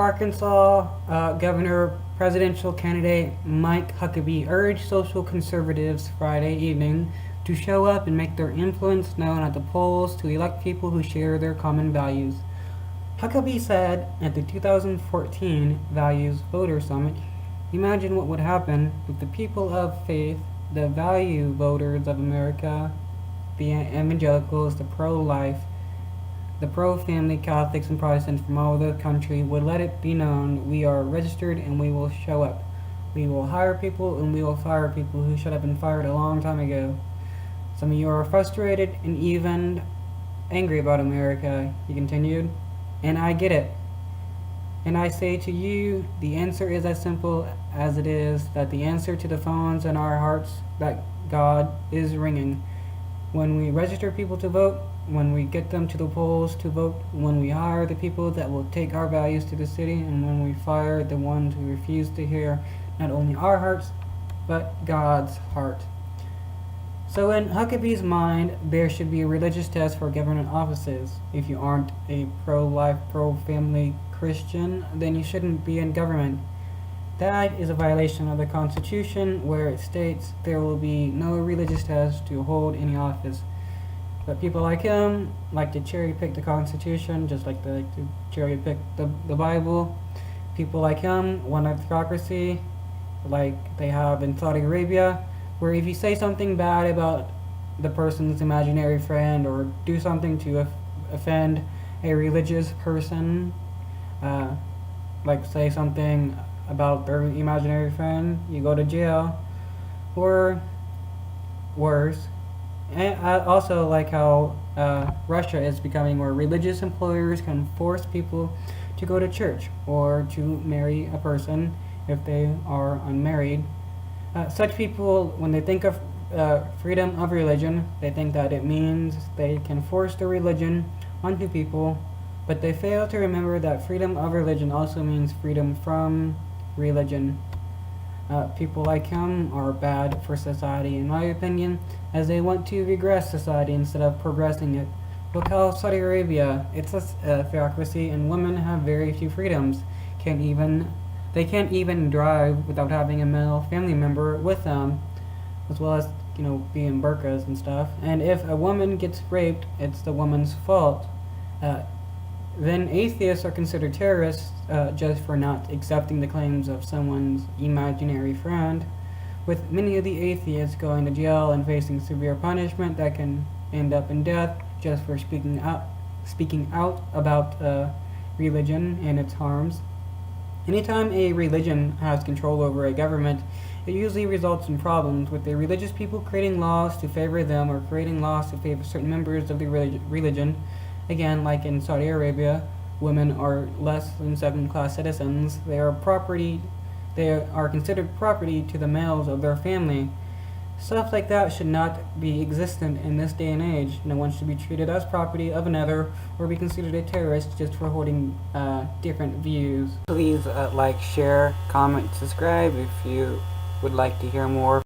Arkansas governor presidential candidate Mike Huckabee urged social conservatives Friday evening to show up and make their influence known at the polls to elect people who share their common values. Huckabee said at the 2014 Values Voter Summit, "Imagine what would happen if the people of faith, the value voters of America, the evangelicals, the pro-life, the pro-family Catholics and Protestants from all over the country would let it be known we are registered and we will show up. We will hire people and we will fire people who should have been fired a long time ago. Some of you are frustrated and even angry about America," he continued, "and I get it. And I say to you, the answer is as simple as it is that the answer to the phones in our hearts that God is ringing. When we register people to vote, when we get them to the polls to vote, when we hire the people that will take our values to the city, and when we fire the ones who refuse to hear not only our hearts, but God's heart." So in Huckabee's mind, there should be a religious test for government offices. If you aren't a pro-life, pro-family Christian, then you shouldn't be in government. That is a violation of the Constitution, where it states there will be no religious test to hold any office. But people like him like to cherry pick the Constitution, just like they like to cherry pick the Bible. People like him want a theocracy, like they have in Saudi Arabia, where if you say something bad about the person's imaginary friend or do something to offend a religious person, like say something about their imaginary friend, you go to jail, or worse. And I also like how Russia is becoming where religious employers can force people to go to church or to marry a person if they are unmarried. Such people, when they think of freedom of religion, they think that it means they can force their religion onto people, but they fail to remember that freedom of religion also means freedom from religion. People like him are bad for society, in my opinion, as they want to regress society instead of progressing it. Look how Saudi Arabia, it's a theocracy, and women have very few freedoms. They can't even drive without having a male family member with them, as well as, be in burqas and stuff. And if a woman gets raped, it's the woman's fault. Then atheists are considered terrorists just for not accepting the claims of someone's imaginary friend, with many of the atheists going to jail and facing severe punishment that can end up in death just for speaking out about religion and its harms. Anytime a religion has control over a government, it usually results in problems with the religious people creating laws to favor them or creating laws to favor certain members of the religion. Again, like in Saudi Arabia, women are less than second-class citizens. They are considered property to the males of their family. Stuff like that should not be existent in this day and age. No one should be treated as property of another or be considered a terrorist just for holding different views. Please like, share, comment, subscribe if you would like to hear more.